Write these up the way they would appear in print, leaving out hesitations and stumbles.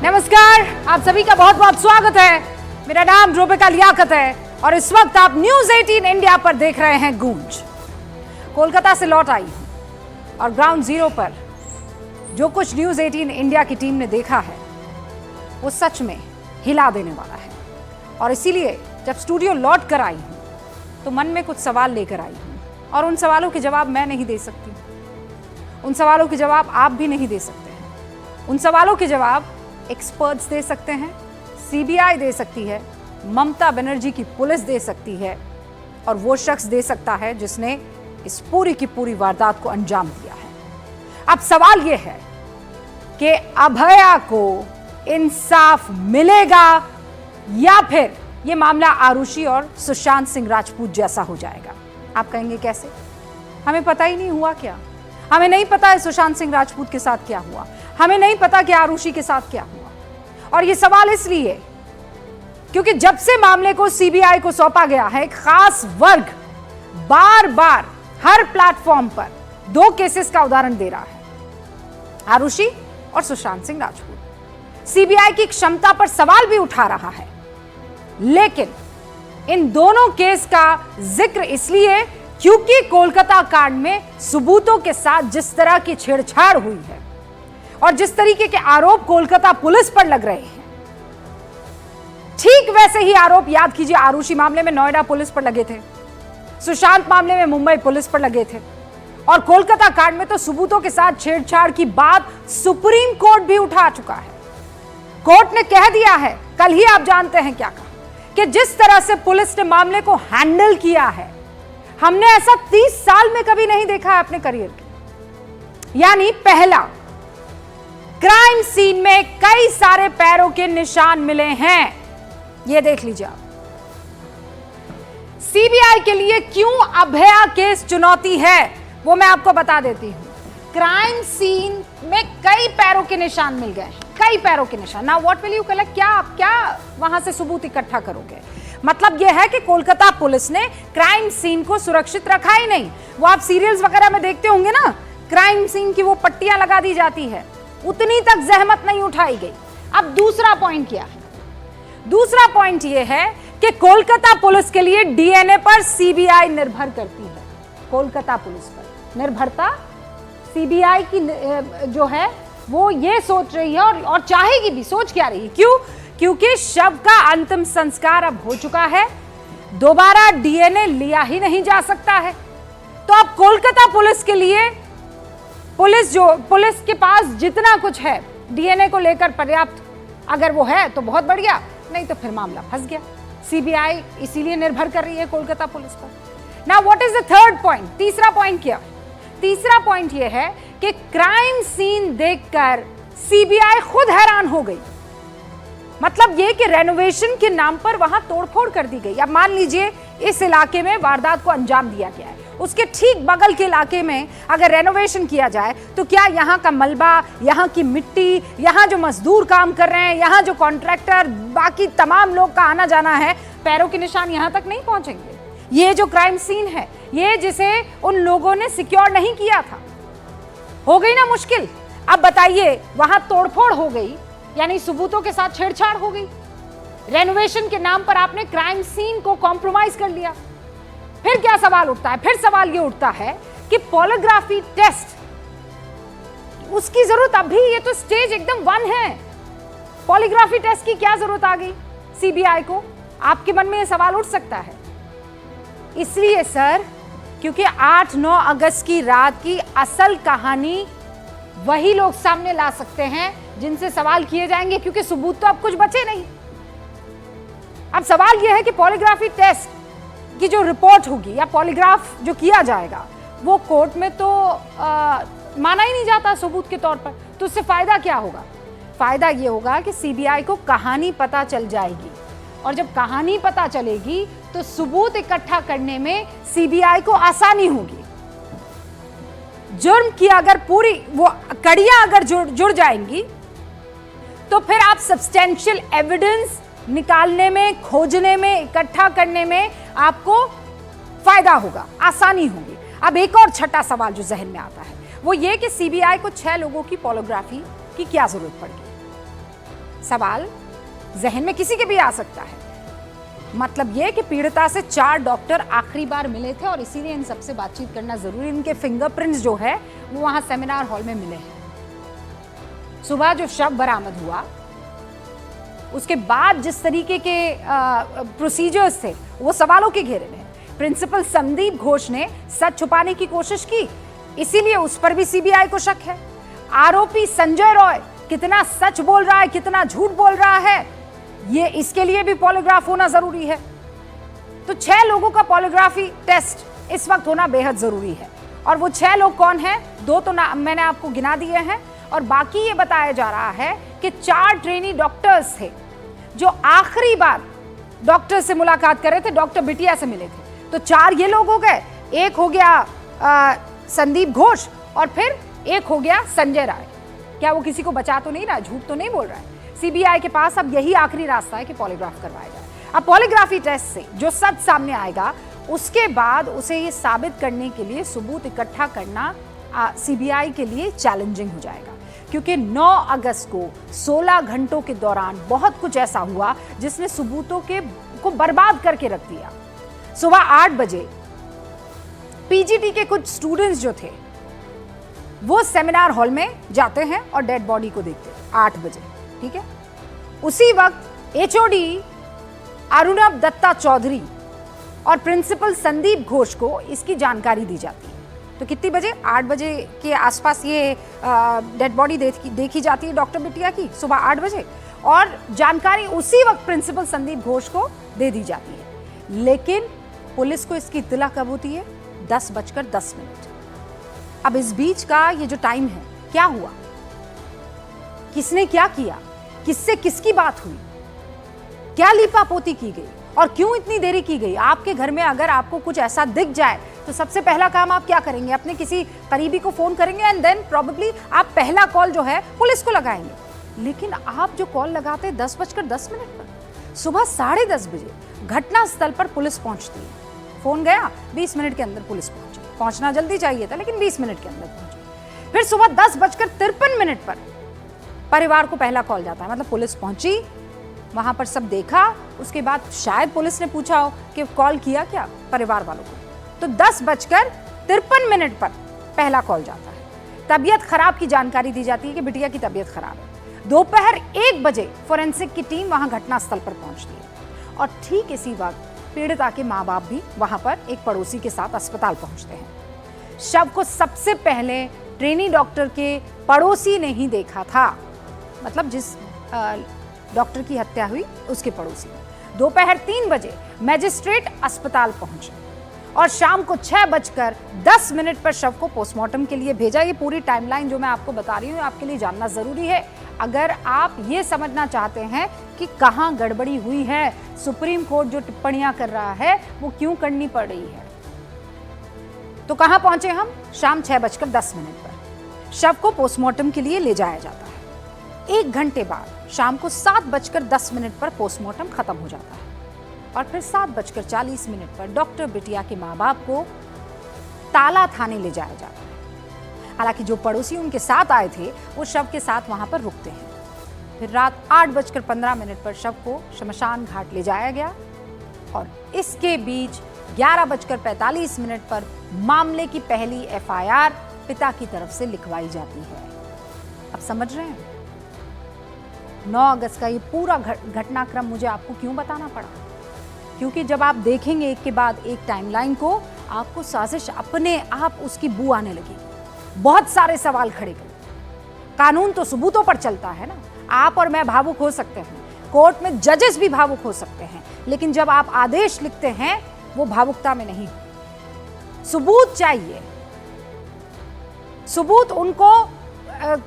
नमस्कार, आप सभी का बहुत बहुत स्वागत है। मेरा नाम रूबिका लियाकत है और इस वक्त आप न्यूज 18 इंडिया पर देख रहे हैं गूंज। कोलकाता से लौट आई हूं और ग्राउंड जीरो पर जो कुछ न्यूज 18 इंडिया की टीम ने देखा है वो सच में हिला देने वाला है। और इसीलिए जब स्टूडियो लौट कर आई हूं तो मन में कुछ सवाल लेकर आई हूं और उन सवालों के जवाब मैं नहीं दे सकती, उन सवालों के जवाब आप भी नहीं दे सकते हैं। उन सवालों के जवाब एक्सपर्ट्स दे सकते हैं, सीबीआई दे सकती है, ममता बनर्जी की पुलिस दे सकती है और वो शख्स दे सकता है जिसने इस पूरी की पूरी वारदात को अंजाम दिया है। अब सवाल ये है कि अभया को इंसाफ मिलेगा या फिर ये मामला आरुषि और सुशांत सिंह राजपूत जैसा हो जाएगा। आप कहेंगे कैसे? हमें पता ही नहीं हुआ क्या? हमें नहीं पता है सुशांत सिंह राजपूत के साथ क्या हुआ, हमें नहीं पता कि आरुषि के साथ क्या हुआ। और ये सवाल इसलिए क्योंकि जब से मामले को सीबीआई को सौंपा गया है, एक खास वर्ग बार बार हर प्लेटफॉर्म पर दो केसेस का उदाहरण दे रहा है, आरुषि और सुशांत सिंह राजपूत। सीबीआई की क्षमता पर सवाल भी उठा रहा है, लेकिन इन दोनों केस का जिक्र इसलिए क्योंकि कोलकाता कांड में सबूतों के साथ जिस तरह की छेड़छाड़ हुई है और जिस तरीके के आरोप कोलकाता पुलिस पर लग रहे हैं, ठीक वैसे ही आरोप याद कीजिए आरुषि मामले में नोएडा पुलिस पर लगे थे, सुशांत मामले में मुंबई पुलिस पर लगे थे और कोलकाता कांड में तो सबूतों के साथ छेड़छाड़ की बात सुप्रीम कोर्ट भी उठा चुका है। कोर्ट ने कह दिया है, कल ही आप जानते हैं क्या कहा, कि जिस तरह से पुलिस ने मामले को हैंडल किया है हमने ऐसा 30 साल में कभी नहीं देखा है अपने करियर के। यानी पहला, क्राइम सीन में कई सारे पैरों के निशान मिले हैं। यह देख लीजिए आप। सीबीआई के लिए क्यों अभया केस चुनौती है वो मैं आपको बता देती हूं। क्राइम सीन में कई पैरों के निशान मिल गए हैं, कई पैरों के निशान। Now what will you collect? क्या वहां से सबूत इकट्ठा करोगे? मतलब यह है कि कोलकाता पुलिस ने क्राइम सीन को सुरक्षित रखा ही नहीं। वो आप सीरियल्स वगैरह में देखते होंगे ना, क्राइम सीन की वो पट्टियां लगा दी जाती है, उतनी तक जहमत नहीं उठाई गई। अब दूसरा पॉइंट क्या है? दूसरा पॉइंट यह है कि कोलकाता पुलिस के लिए डीएनए पर सीबीआई निर्भर करती है। कोलकाता पुलिस पर निर्भरता सीबीआई की जो है वो ये सोच रही है और चाहेगी भी। सोच क्या रही? क्यों? क्योंकि शव का अंतिम संस्कार अब हो चुका है, दोबारा डीएनए लिया ही नहीं जा सकता है। तो अब कोलकाता पुलिस के लिए पुलिस के पास जितना कुछ है डीएनए को लेकर पर्याप्त अगर वो है तो बहुत बढ़िया, नहीं तो फिर मामला फंस गया। सीबीआई इसीलिए निर्भर कर रही है कोलकाता पुलिस पर। Now what is the third point? तीसरा पॉइंट क्या? तीसरा पॉइंट यह है कि क्राइम सीन देखकर सीबीआई खुद हैरान हो गई। मतलब यह कि रेनोवेशन के नाम पर वहां तोड़फोड़ कर दी गई। अब मान लीजिए इस इलाके में वारदात को अंजाम दिया गया है, उसके ठीक बगल के इलाके में अगर रेनोवेशन किया जाए तो क्या यहाँ का मलबा, यहाँ की मिट्टी, यहाँ जो मजदूर काम कर रहे हैं, यहाँ जो कॉन्ट्रैक्टर, बाकी तमाम लोग का आना जाना है, पैरों के निशान यहाँ तक नहीं पहुंचेंगे। ये जो क्राइम सीन है, ये जिसे उन लोगों ने सिक्योर नहीं किया था, हो गई ना मुश्किल। अब बताइए, वहां तोड़फोड़ हो गई यानी सबूतों के साथ छेड़छाड़ हो गई, रेनोवेशन के नाम पर आपने क्राइम सीन को कॉम्प्रोमाइज कर लिया। फिर क्या सवाल उठता है? फिर सवाल ये उठता है कि पॉलीग्राफी टेस्ट, उसकी जरूरत अभी, ये तो स्टेज एकदम 1 है, पॉलीग्राफी टेस्ट की क्या जरूरत आ गई सीबीआई को? आपके मन में ये सवाल उठ सकता है। इसलिए सर, क्योंकि 8-9 अगस्त की रात की असल कहानी वही लोग सामने ला सकते हैं जिनसे सवाल किए जाएंगे, क्योंकि सबूत तो अब कुछ बचे नहीं। अब सवाल यह है कि पॉलीग्राफी टेस्ट की जो रिपोर्ट होगी या पॉलीग्राफ जो किया जाएगा वो कोर्ट में तो माना ही नहीं जाता सबूत के तौर पर, तो उससे फायदा क्या होगा? फायदा ये होगा कि सीबीआई को कहानी पता चल जाएगी और जब कहानी पता चलेगी तो सबूत इकट्ठा करने में सीबीआई को आसानी होगी। जुर्म की अगर पूरी वो कड़ियां अगर जुड़ जाएंगी तो फिर आप सब्सटेंशियल एविडेंस निकालने में, खोजने में, इकट्ठा करने में आपको फायदा होगा, आसानी होगी। अब एक और छठा सवाल जो जहन में आता है वो ये कि सीबीआई को 6 लोगों की पॉलीग्राफी की क्या जरूरत पड़ गई? सवाल जहन में किसी के भी आ सकता है। मतलब यह कि पीड़िता से 4 डॉक्टर आखिरी बार मिले थे और इसीलिए इन सबसे बातचीत करना जरूरी। इनके फिंगरप्रिंट्स जो है वो वहां सेमिनार हॉल में मिले हैं। सुबह जो शव बरामद हुआ उसके बाद जिस तरीके के प्रोसीजर्स थे वो सवालों के घेरे में। प्रिंसिपल संदीप घोष ने सच छुपाने की कोशिश की, इसीलिए उस पर भी सीबीआई को शक है। आरोपी संजय रॉय कितना सच बोल रहा है, कितना झूठ बोल रहा है, ये इसके लिए भी पॉलीग्राफ होना जरूरी है। तो 6 लोगों का पॉलीग्राफी टेस्ट इस वक्त होना बेहद जरूरी है। और वो 6 लोग कौन हैं? 2 तो मैंने आपको गिना दिए हैं और बाकी ये बताया जा रहा है कि 4 ट्रेनी डॉक्टर्स थे जो आखिरी बार डॉक्टर से मुलाकात कर रहे थे, डॉक्टर बिटिया से मिले थे। तो 4 ये लोग हो गए, एक हो गया संदीप घोष और फिर एक हो गया संजय राय। क्या वो किसी को बचा तो नहीं रहा, झूठ तो नहीं बोल रहा है? सीबीआई के पास अब यही आखिरी रास्ता है कि पॉलीग्राफ करवाया जाए। अब पॉलीग्राफी टेस्ट से जो सच सामने आएगा उसके बाद उसे ये साबित करने के लिए सबूत इकट्ठा करना सीबीआई के लिए चैलेंजिंग हो जाएगा, क्योंकि 9 अगस्त को 16 घंटों के दौरान बहुत कुछ ऐसा हुआ जिसने सबूतों को बर्बाद करके रख दिया। सुबह 8 बजे पीजीटी के कुछ स्टूडेंट्स जो थे वो सेमिनार हॉल में जाते हैं और डेड बॉडी को देखते हैं 8 बजे, ठीक है। उसी वक्त एचओडी अरुणव दत्ता चौधरी और प्रिंसिपल संदीप घोष को इसकी जानकारी दी जाती है। तो कितनी बजे? 8 बजे के आसपास ये डेड बॉडी देखी जाती है डॉक्टर बिटिया की, सुबह 8 बजे, और जानकारी उसी वक्त प्रिंसिपल संदीप घोष को दे दी जाती है। लेकिन पुलिस को इसकी इत्तला कब होती है? 10:10। अब इस बीच का ये जो टाइम है, क्या हुआ, किसने क्या किया, किससे किसकी बात हुई, क्या लीपापोती की गई और क्यों इतनी देरी की गई? आपके घर में अगर आपको कुछ ऐसा दिख जाए तो सबसे पहला काम आप क्या करेंगे? अपने किसी करीबी को फोन करेंगे एंड देन प्रोबेबली आप पहला कॉल जो है पुलिस को लगाएंगे। लेकिन आप जो कॉल लगाते 10:10 पर, सुबह 10:30 बजे घटना स्थल पर पुलिस पहुंचती है। फोन गया, 20 मिनट के अंदर पुलिस पहुंची। पहुंचना जल्दी चाहिए था लेकिन 20 मिनट के अंदर पहुंची। फिर सुबह 10:53 पर परिवार को पहला कॉल जाता है, मतलब पुलिस पहुंची, वहां पर सब देखा, उसके बाद शायद पुलिस ने पूछा हो कि कॉल किया क्या परिवार वालों को। तो 10:53 पर पहला कॉल जाता है। तबीयत खराब की जानकारी दी जाती है कि बिटिया की तबीयत खराब है। दोपहर 1 बजे फोरेंसिक की टीम वहां घटनास्थल पर पहुंचती है और ठीक इसी वक्त पीड़िता के माँ बाप भी वहां पर एक पड़ोसी के साथ अस्पताल पहुंचते हैं। शव को सबसे पहले ट्रेनी डॉक्टर के पड़ोसी ने ही देखा था, मतलब जिस डॉक्टर की हत्या हुई उसके पड़ोसी ने। दोपहर 3 बजे मजिस्ट्रेट अस्पताल पहुंचे और शाम को 6:10 पर शव को पोस्टमार्टम के लिए भेजा। ये पूरी टाइमलाइन जो मैं आपको बता रही हूँ आपके लिए जानना जरूरी है अगर आप ये समझना चाहते हैं कि कहाँ गड़बड़ी हुई है, सुप्रीम कोर्ट जो टिप्पणियां कर रहा है वो क्यों करनी पड़ रही है। तो कहां पहुंचे हम? शाम 6:10 पर शव को पोस्टमार्टम के लिए ले जाया जाता है। 1 घंटे बाद शाम को 7:10 पर पोस्टमार्टम खत्म हो जाता है और फिर 7:40 पर डॉक्टर बिटिया के माँ बाप को ताला थाने ले जाया जाता है। हालांकि जो पड़ोसी उनके साथ आए थे वो शव के साथ वहां पर रुकते हैं। फिर रात 8:15 पर शव को शमशान घाट ले जाया गया और इसके बीच 11:45 पर मामले की पहली एफआईआर पिता की तरफ से लिखवाई जाती है। अब समझ रहे हैं 9 अगस्त का ये पूरा घटनाक्रम मुझे आपको क्यों बताना पड़ा? क्योंकि जब आप देखेंगे एक के बाद एक टाइमलाइन को, आपको साजिश अपने आप उसकी बू आने लगेगी। बहुत सारे सवाल खड़े करें। कानून तो सबूतों पर चलता है ना। आप और मैं भावुक हो सकते हैं, कोर्ट में जजेस भी भावुक हो सकते हैं, लेकिन जब आप आदेश लिखते हैं वो भावुकता में नहीं। सबूत चाहिए। सबूत उनको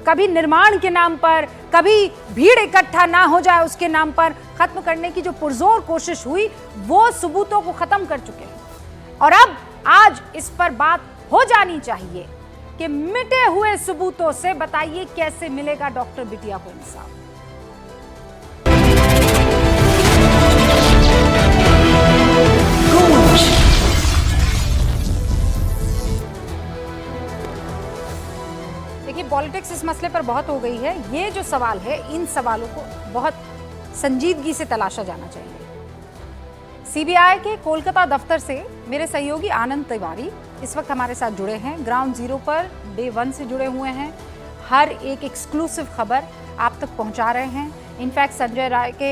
कभी निर्माण के नाम पर, कभी भीड़ इकट्ठा ना हो जाए उसके नाम पर खत्म करने की जो पुरजोर कोशिश हुई वो सबूतों को खत्म कर चुके हैं। और अब आज इस पर बात हो जानी चाहिए कि मिटे हुए सबूतों से बताइए कैसे मिलेगा डॉक्टर बिटिया को इंसाफ। देखिए पॉलिटिक्स इस मसले पर बहुत हो गई है। ये जो सवाल है, इन सवालों को बहुत संजीदगी से तलाशा जाना चाहिए। सीबीआई के कोलकाता दफ्तर से मेरे सहयोगी आनंद तिवारी इस वक्त हमारे साथ जुड़े हैं। ग्राउंड जीरो पर डे 1 से जुड़े हुए हैं। हर एक एक्सक्लूसिव खबर आप तक पहुंचा रहे हैं। इनफैक्ट संजय राय के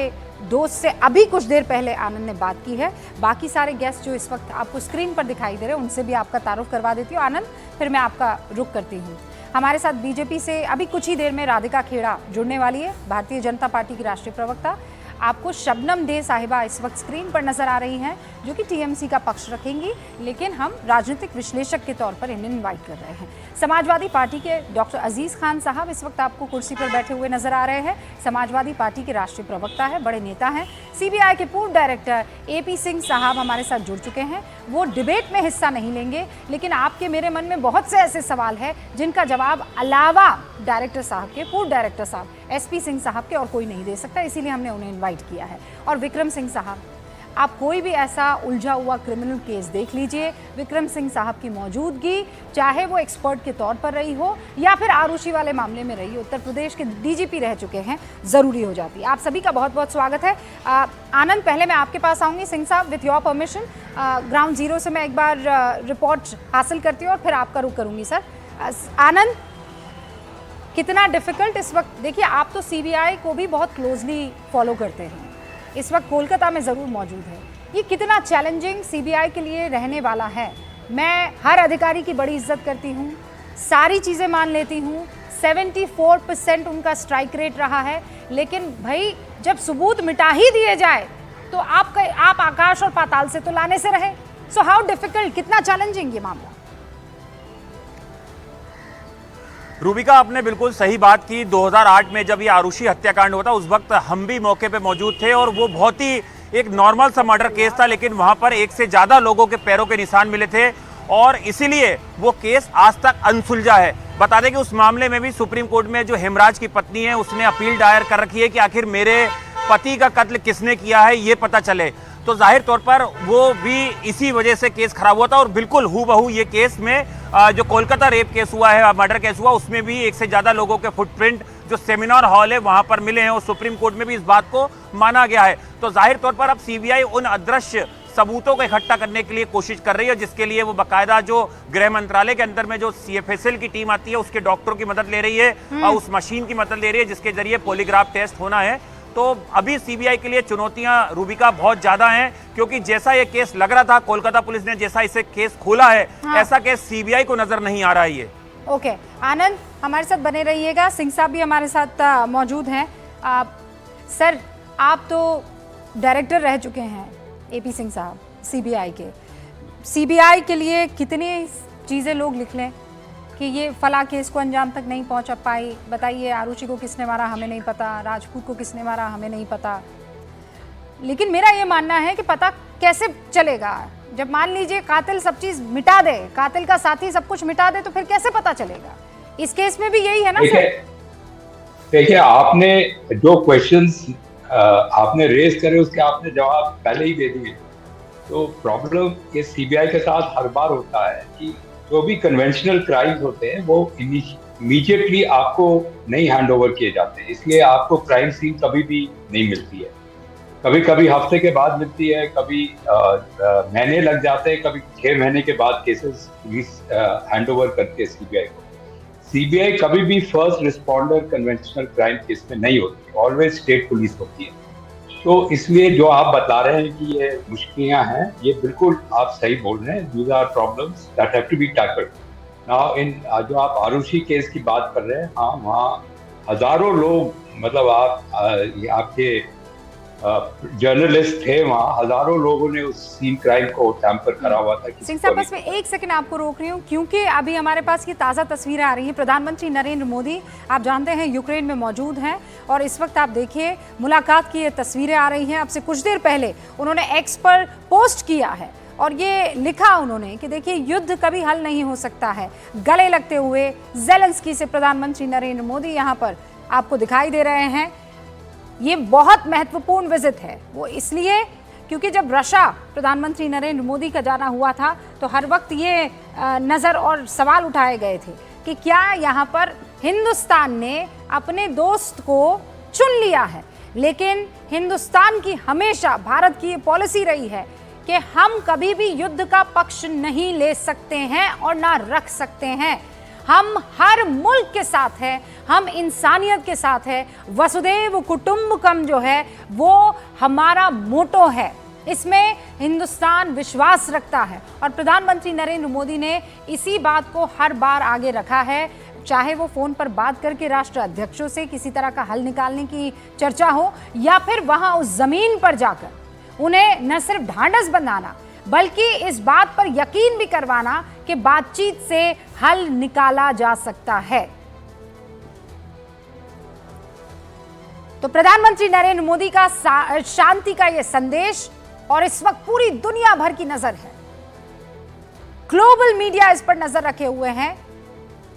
दोस्त से अभी कुछ देर पहले आनंद ने बात की है। बाकी सारे गेस्ट जो इस वक्त आपको स्क्रीन पर दिखाई दे रहे हैं, उनसे भी आपका तारुफ करवा देती हूँ आनंद, फिर मैं आपका रुख करती हूँ। हमारे साथ बीजेपी से अभी कुछ ही देर में राधिका खेड़ा जुड़ने वाली है, भारतीय जनता पार्टी की राष्ट्रीय प्रवक्ता। आपको शबनम डे साहिबा इस वक्त स्क्रीन पर नजर आ रही हैं, जो कि टीएमसी का पक्ष रखेंगी, लेकिन हम राजनीतिक विश्लेषक के तौर पर इन्हें इनवाइट कर रहे हैं। समाजवादी पार्टी के डॉक्टर अजीज खान साहब इस वक्त आपको कुर्सी पर बैठे हुए नजर आ रहे हैं। समाजवादी पार्टी के राष्ट्रीय प्रवक्ता है, बड़े नेता हैं। सीबीआई के पूर्व डायरेक्टर एपी सिंह साहब हमारे साथ जुड़ चुके हैं। वो डिबेट में हिस्सा नहीं लेंगे, लेकिन आपके मेरे मन में बहुत से ऐसे सवाल है जिनका जवाब अलावा डायरेक्टर साहब के, पूर्व डायरेक्टर साहब एसपी सिंह साहब के और कोई नहीं दे सकता, इसीलिए हमने उन्हें इनवाइट किया है। और विक्रम सिंह साहब, आप कोई भी ऐसा उलझा हुआ क्रिमिनल केस देख लीजिए, विक्रम सिंह साहब की मौजूदगी, चाहे वो एक्सपर्ट के तौर पर रही हो या फिर आरुषि वाले मामले में रही हो, उत्तर प्रदेश के डीजीपी रह चुके हैं, ज़रूरी हो जाती है। आप सभी का बहुत बहुत स्वागत है। आनंद, पहले मैं आपके पास आऊँगी। सिंह साहब, with your permission ground zero से मैं एक बार रिपोर्ट हासिल करती हूँ और फिर आपका रुख करूँगी। सर आनंद, कितना डिफिकल्ट इस वक्त, देखिए आप तो सीबीआई को भी बहुत क्लोजली फॉलो करते हैं, इस वक्त कोलकाता में ज़रूर मौजूद है, ये कितना चैलेंजिंग सीबीआई के लिए रहने वाला है? मैं हर अधिकारी की बड़ी इज्जत करती हूँ, सारी चीज़ें मान लेती हूँ, 74% उनका स्ट्राइक रेट रहा है, लेकिन भाई जब सबूत मिटा ही दिए जाए तो आप आकाश और पाताल से तो लाने से रहे। सो हाउ डिफिकल्ट, कितना चैलेंजिंग ये मामला? रूबिका, आपने बिल्कुल सही बात की। 2008 में जब ये आरुषि हत्याकांड हुआ था, उस वक्त हम भी मौके पे मौजूद थे और वो बहुत ही एक नॉर्मल सा मर्डर केस था, लेकिन वहां पर एक से ज्यादा लोगों के पैरों के निशान मिले थे और इसीलिए वो केस आज तक अनसुलझा है। बता दें कि उस मामले में भी सुप्रीम कोर्ट में जो हेमराज की पत्नी है, उसने अपील दायर कर रखी है कि आखिर मेरे पति का कत्ल किसने किया है ये पता चले। तो जाहिर तौर पर वो भी इसी वजह से केस खराब हुआ था और बिल्कुल हूबहू ये केस में जो कोलकाता रेप केस हुआ है, मर्डर केस हुआ, उसमें भी एक से ज्यादा लोगों के फुटप्रिंट जो सेमिनार हॉल है वहां पर मिले हैं और सुप्रीम कोर्ट में भी इस बात को माना गया है। तो जाहिर तौर पर अब सीबीआई उन अदृश्य सबूतों को इकट्ठा करने के लिए कोशिश कर रही है, जिसके लिए वो बाकायदा जो गृह मंत्रालय के अंदर में जो सीएफएसएल की टीम आती है उसके डॉक्टरों की मदद ले रही है और उस मशीन की मदद ले रही है जिसके जरिए पॉलीग्राफ टेस्ट होना है। तो अभी सीबीआई के लिए चुनौतियां रूबिका बहुत ज्यादा हैं, क्योंकि जैसा ये केस लग रहा था, कोलकाता पुलिस ने जैसा इसे केस खोला है, ऐसा केस सीबीआई को नजर नहीं आ रहा है ये। ओके आनंद, हमारे साथ बने रहिएगा। सिंह साहब भी हमारे साथ मौजूद हैं। सर, आप तो डायरेक्टर रह चुके हैं, एपी सिंह साहब, सीबीआई के। सीबीआई के लिए कितनी चीज़ें लोग लिख लें कि ये फला केस को अंजाम तक नहीं पहुंच पाई, बताइए आरुषि को किसने मारा हमें नहीं पता, राजपूत को किसने मारा हमें नहीं पता। लेकिन मेरा ये मानना है कि पता कैसे चलेगा जब मान लीजिए कातिल सब चीज़ मिटा दे, कातिल का साथी सब कुछ मिटा दे, तो फिर कैसे पता चलेगा? इस केस में भी यही है ना सर? देखिए, आपने जो क्वेश्चंस आपने रेज करे उसके आपने जवाब पहले ही दे दिए। तो प्रॉब्लम ये सीबीआई के साथ हर बार होता है कि जो भी कन्वेंशनल क्राइम्स होते हैं वो इमीडिएटली आपको नहीं हैंड ओवर किए जाते, इसलिए आपको क्राइम सीन कभी भी नहीं मिलती है। कभी कभी हफ्ते के बाद मिलती है, कभी महीने लग जाते हैं, कभी 6 महीने के बाद केसेस पुलिस हैंड ओवर करती है सीबीआई को। सीबीआई कभी भी first responder conventional crime case में नहीं होती, ऑलवेज स्टेट पुलिस होती है। तो इसलिए जो आप बता रहे हैं कि ये मुश्किलें हैं, ये बिल्कुल आप सही बोल रहे हैं। These are problems that have to be tackled now. इन जो आप आरुषि केस की बात कर रहे हैं, हाँ, वहाँ हजारों लोग, मतलब आपके जर्नलिस्ट थे वहाँ, हजारों लोगों ने उस सीन क्राइम को टैम्पर करा हुआ था। सिंह साहब, बस मैं एक सेकंड आपको रोक रही हूँ, क्योंकि अभी हमारे पास ये ताज़ा तस्वीरें आ रही हैं। प्रधानमंत्री नरेंद्र मोदी, आप जानते हैं, यूक्रेन में मौजूद हैं और इस वक्त आप देखिए मुलाकात की ये तस्वीरें आ रही हैं। अब से कुछ देर पहले उन्होंने एक्स पर पोस्ट किया है और ये लिखा उन्होंने कि देखिए, युद्ध कभी हल नहीं हो सकता है। गले लगते हुए ज़ेलेंस्की से प्रधानमंत्री नरेंद्र मोदी यहाँ पर आपको दिखाई दे रहे हैं। ये बहुत महत्वपूर्ण विजिट है, वो इसलिए क्योंकि जब रशिया प्रधानमंत्री नरेंद्र मोदी का जाना हुआ था तो हर वक्त ये नज़र और सवाल उठाए गए थे कि क्या यहाँ पर हिंदुस्तान ने अपने दोस्त को चुन लिया है, लेकिन हिंदुस्तान की हमेशा भारत की ये पॉलिसी रही है कि हम कभी भी युद्ध का पक्ष नहीं ले सकते हैं और ना रख सकते हैं। हम हर मुल्क के साथ हैं, हम इंसानियत के साथ हैं। वसुधैव कुटुंबकम जो है वो हमारा मोटो है, इसमें हिंदुस्तान विश्वास रखता है और प्रधानमंत्री नरेंद्र मोदी ने इसी बात को हर बार आगे रखा है, चाहे वो फोन पर बात करके राष्ट्र अध्यक्षों से किसी तरह का हल निकालने की चर्चा हो या फिर वहां उस जमीन पर जाकर उन्हें न सिर्फ ढांढस बंधाना बल्कि इस बात पर यकीन भी करवाना कि बातचीत से हल निकाला जा सकता है। तो प्रधानमंत्री नरेंद्र मोदी का शांति का यह संदेश और इस वक्त पूरी दुनिया भर की नजर है, ग्लोबल मीडिया इस पर नजर रखे हुए हैं।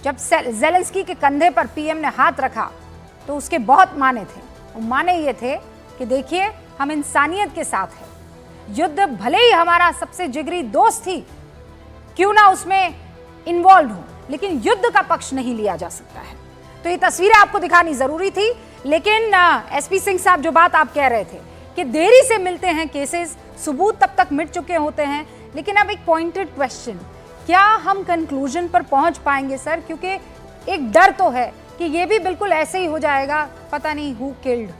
जब ज़ेलेंस्की के कंधे पर पीएम ने हाथ रखा तो उसके बहुत माने थे। वो माने ये थे कि देखिए हम इंसानियत के साथ हैं, युद्ध भले ही हमारा सबसे जिगरी दोस्त ही क्यों ना उसमें इन्वॉल्व हो, लेकिन युद्ध का पक्ष नहीं लिया जा सकता है। तो ये तस्वीरें आपको दिखानी जरूरी थी। लेकिन एसपी सिंह साहब, जो बात आप कह रहे थे कि देरी से मिलते हैं केसेस, सबूत तब तक मिट चुके होते हैं, लेकिन अब एक पॉइंटेड क्वेश्चन, क्या हम कंक्लूजन पर पहुंच पाएंगे सर? क्योंकि एक डर तो है कि ये भी बिल्कुल ऐसे ही हो जाएगा, पता नहीं हु किल्ड।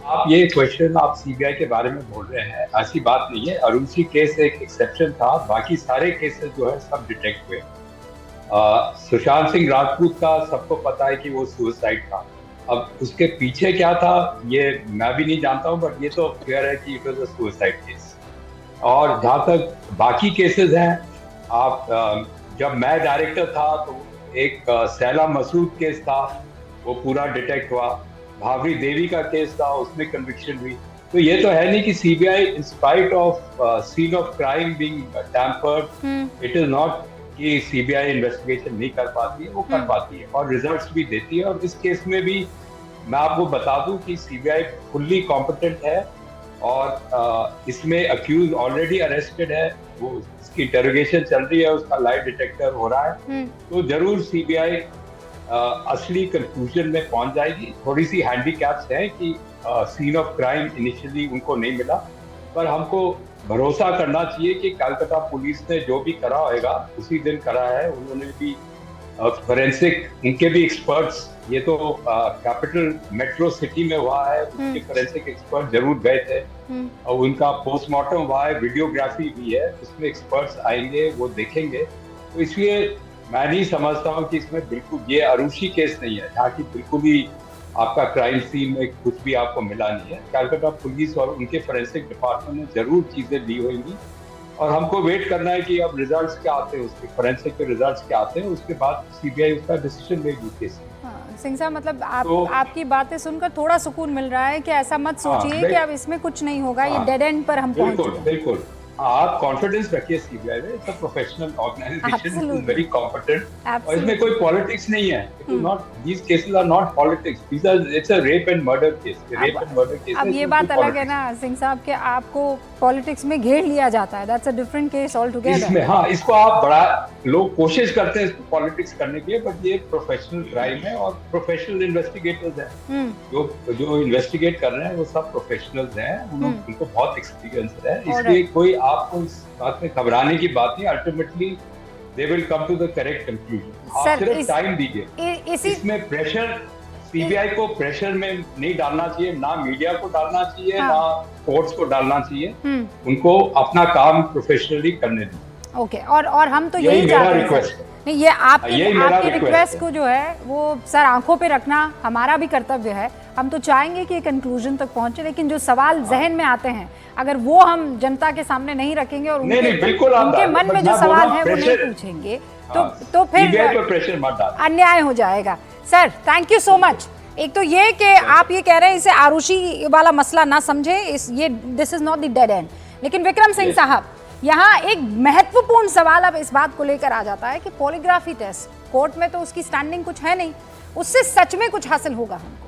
आप ये क्वेश्चन आप सीबीआई के बारे में बोल रहे हैं, ऐसी बात नहीं है। अरुषि केस एक एक्सेप्शन था, बाकी सारे केसेस जो है सब डिटेक्ट हुए। सुशांत सिंह राजपूत का सबको पता है कि वो सुसाइड था। अब उसके पीछे क्या था ये मैं भी नहीं जानता हूँ, बट ये तो क्लियर है कि it was a suicide case. और जहाँ तक बाकी केसेस हैं, आप जब मैं डायरेक्टर था तो एक सैला मसूद केस था, वो पूरा डिटेक्ट हुआ। भावरी देवी का केस था, उसमें कन्विक्शन हुई। तो ये तो है नहीं कि CBI in spite of scene of crime being tampered, it is not कि सीबीआई इन्वेस्टिगेशन नहीं कर पाती है, वो कर पाती है और रिजल्ट्स भी देती है। और इस केस में भी मैं आपको बता दूं कि सीबीआई फुल्ली कॉम्पिटेंट है और इसमें अक्यूज ऑलरेडी अरेस्टेड है, वो उसकी इंटरोगेशन चल रही है, उसका लाइव डिटेक्टर हो रहा है। तो जरूर सीबीआई असली कंक्लूजन में पहुंच जाएगी। थोड़ी सी हैंडीकैप्स है कि सीन ऑफ क्राइम इनिशियली उनको नहीं मिला, पर हमको भरोसा करना चाहिए कि कलकत्ता पुलिस ने जो भी करा होगा उसी दिन करा है। उन्होंने भी फोरेंसिक, उनके भी एक्सपर्ट्स, ये तो कैपिटल मेट्रो सिटी में हुआ है, उनके फोरेंसिक एक्सपर्ट जरूर गए थे और उनका पोस्टमार्टम हुआ है, वीडियोग्राफी भी है, उसमें एक्सपर्ट्स आएंगे, वो देखेंगे। तो इसलिए मैं नहीं समझता हूँ कि इसमें बिल्कुल ये अरुषि केस नहीं है जहाँ की बिल्कुल भी आपका क्राइम सीन में कुछ भी आपको मिला नहीं है। कलकत्ता पुलिस और उनके फोरेंसिक डिपार्टमेंट ने जरूर चीजें ली होंगी और हमको वेट करना है कि अब रिजल्ट्स क्या आते हैं, उसके फोरेंसिक के रिजल्ट्स क्या आते हैं, उसके बाद सीबीआई उसका डिसीजन लेगी केस। सिंह साहब, मतलब आपकी बातें सुनकर थोड़ा सुकून मिल रहा है कि ऐसा मत सोचिए कि अब इसमें कुछ नहीं होगा, ये डेड एंड पर हम पहुंच चुके हैं। बिल्कुल आप कॉन्फिडेंस रखिए सीबीआई में, it's a professional organisation, it is very competent और इसमें कोई पॉलिटिक्स नहीं है। It is not, these cases are not politics, these are, it's a rape and murder case. Rape and murder case, अब ये बात अलग है ना सिंह साहब के आपको पॉलिटिक्स में घेर लिया जाता है, that's a different case all together. इसमें हाँ, इसको आप बड़ा, लोग कोशिश करते हैं इसको पॉलिटिक्स करने की, बट ये प्रोफेशनल क्राइम है और प्रोफेशनल इन्वेस्टिगेटर्स हैं जो इन्वेस्टिगेट कर रहे हैं, वो सब प्रोफेशनल्स हैं, उनको बहुत एक्सपीरियंस है। इसलिए कोई आपको इस बात में घबराने की बात नहीं, ultimately they will come to the correct conclusion. आप सिर्फ टाइम दीजिए। इसमें प्रेशर, सीबीआई को प्रेशर में नहीं डालना चाहिए, ना मीडिया को डालना चाहिए, ना कोर्ट्स को डालना चाहिए, उनको अपना काम प्रोफेशनली करने दें। ओके, और हम तो यही चाहते हैं। नहीं, ये आपकी रिक्वेस्ट को जो है वो सर आंखों पे रखना हमारा भी कर्तव्य है। हम तो चाहेंगे कि कंक्लूजन तक पहुंचे, लेकिन जो सवाल जहन में आते हैं अगर वो हम जनता के सामने नहीं रखेंगे और उनके मन में जो सवाल है वो नहीं पूछेंगे तो फिर अन्याय हो जाएगा। Sir thank you so much. एक तो ये कि आप ये कह रहे हैं इसे आरुषि वाला मसला ना समझे, ये this is not the dead and. लेकिन विक्रम सिंह साहब, यहाँ एक महत्वपूर्ण सवाल अब इस बात को लेकर आ जाता है कि पॉलीग्राफी टेस्ट, कोर्ट में तो उसकी स्टैंडिंग कुछ है नहीं, उससे सच में कुछ हासिल होगा हमको?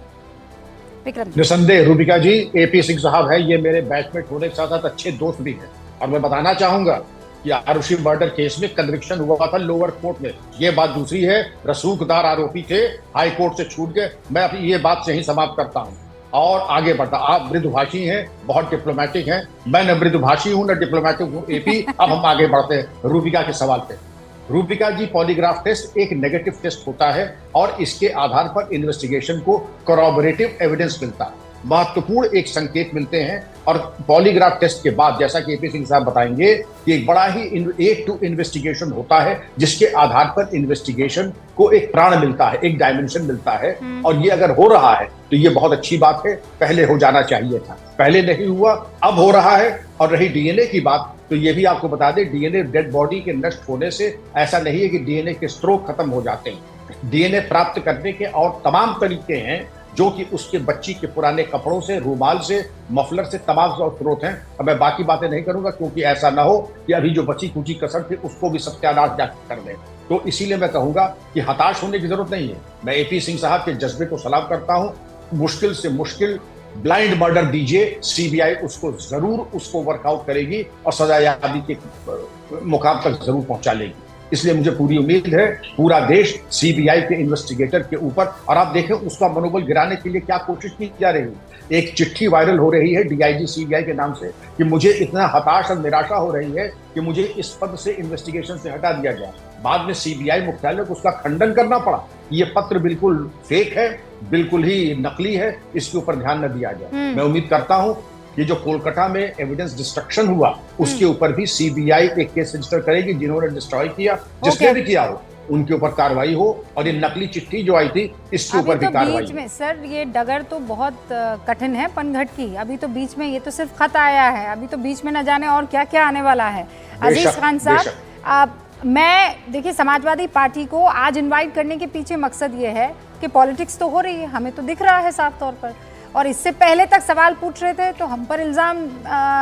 विक्रम, निसंदेह रूबिका जी, एपी सिंह साहब है, ये मेरे बैचमेट होने के साथ साथ अच्छे दोस्त भी हैं और मैं बताना चाहूंगा कि आरुषि मर्डर केस में कन्विक्शन हुआ था लोअर कोर्ट में। ये बात दूसरी है, रसूखदार आरोपी थे, हाई कोर्ट से छूट गए। मैं अपनी ये बात से ही समाप्त करता हूं और आगे बढ़ता। आप मृदुभाषी हैं, बहुत डिप्लोमेटिक हैं, मैं न मृदुभाषी हूं न डिप्लोमेटिक हूं एपी। अब हम आगे बढ़ते हैं रूबिका के सवाल पे। रूबिका जी, पॉलीग्राफ टेस्ट एक नेगेटिव टेस्ट होता है और इसके आधार पर इन्वेस्टिगेशन को कोरॉबोरेटिव एविडेंस मिलता है, महत्वपूर्ण एक संकेत मिलते हैं। और पॉलीग्राफ टेस्ट के बाद, जैसा कि एपी सिंह साहब बताएंगे, कि एक बड़ा ही एक टू इन्वेस्टिगेशन होता है जिसके आधार पर इन्वेस्टिगेशन को एक प्राण मिलता है, एक डायमेंशन मिलता है। और ये अगर हो रहा है तो ये बहुत अच्छी बात है, पहले हो जाना चाहिए था, पहले नहीं हुआ, अब हो रहा है। और रही डीएनए की बात, तो ये भी आपको बता दें, डीएनए डेड बॉडी के नष्ट होने से ऐसा नहीं है कि डीएनए के स्रोत खत्म हो जाते हैं। डीएनए प्राप्त करने के और तमाम तरीके हैं, जो कि उसके बच्ची के पुराने कपड़ों से, रूमाल से, मफलर से तमाम स्रोत हैं। अब मैं बाकी बातें नहीं करूंगा क्योंकि ऐसा ना हो कि अभी जो बची कुची कसर थी उसको भी सत्यानाश जाकर कर दें। तो इसीलिए मैं कहूंगा कि हताश होने की जरूरत नहीं है। मैं एपी सिंह साहब के जज्बे को सलाम करता हूं। मुश्किल से मुश्किल ब्लाइंड मर्डर दीजिए, सीबीआई उसको जरूर वर्कआउट करेगी और सजायाबी के मुकाम तक जरूर पहुंचा लेगी। इसलिए मुझे पूरी उम्मीद है, पूरा देश सीबीआई के इन्वेस्टिगेटर के ऊपर। और आप देखें उसका मनोबल गिराने के लिए क्या कोशिश की जा रही है। एक चिट्ठी वायरल हो रही है डीआईजी सीबीआई के नाम से कि मुझे इतना हताश और निराशा हो रही है कि मुझे इस पद से इन्वेस्टिगेशन से हटा दिया गया। बाद में सीबीआई मुख्यालय को उसका खंडन करना पड़ा। ये पत्र बिल्कुल फेक है, बिल्कुल ही नकली है, इसके ऊपर ध्यान न दिया जाए। मैं उम्मीद करता हूं ये जो कोलकाता में एविडेंस डिस्ट्रक्शन हुआ उसके ऊपर भी सीबीआई एक केस रजिस्टर करेगी, जिन्होंने डिस्ट्रॉय किया, जिसने भी किया हो उनके ऊपर कार्रवाई हो। और ये नकली चिट्ठी जो आई थी इसके ऊपर भी कार्रवाई हो। सर ये डगर तो बहुत कठिन है पनघट की। अभी तो बीच में ये तो सिर्फ खत आया है, अभी तो बीच में न जाने और क्या क्या आने वाला है। अजीज खान साहब, मैं देखिए समाजवादी पार्टी को आज इन्वाइट करने के पीछे मकसद ये है कि पॉलिटिक्स तो हो रही है, हमें तो दिख रहा है साफ तौर पर। और इससे पहले तक सवाल पूछ रहे थे तो हम पर इल्जाम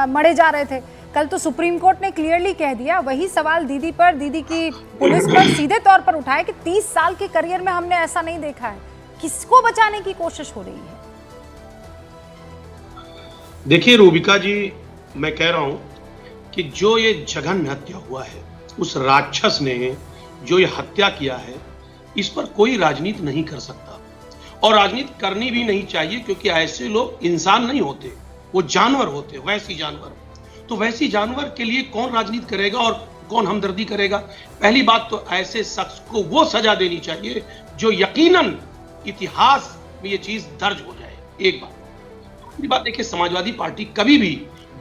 मढ़े जा रहे थे। कल तो सुप्रीम कोर्ट ने क्लियरली कह दिया, वही सवाल दीदी पर, दीदी की पुलिस पर सीधे तौर पर उठाए कि 30 साल के करियर में हमने ऐसा नहीं देखा है। किसको बचाने की कोशिश हो रही है? देखिए रूबिका जी, मैं कह रहा हूं कि जो ये जघन्य हत्या हुआ है, उस राक्षस ने जो ये हत्या किया है, इस पर कोई राजनीति नहीं कर सकता और राजनीति करनी भी नहीं चाहिए, क्योंकि ऐसे लोग इंसान नहीं होते, वो जानवर होते, वैसी जानवर। तो वैसी जानवर के लिए कौन राजनीति करेगा और कौन हमदर्दी करेगा? पहली बात तो ऐसे शख्स को वो सजा देनी चाहिए जो यकीनन इतिहास में ये चीज दर्ज हो जाए। एक बात। दूसरी बात, देखिए समाजवादी पार्टी कभी भी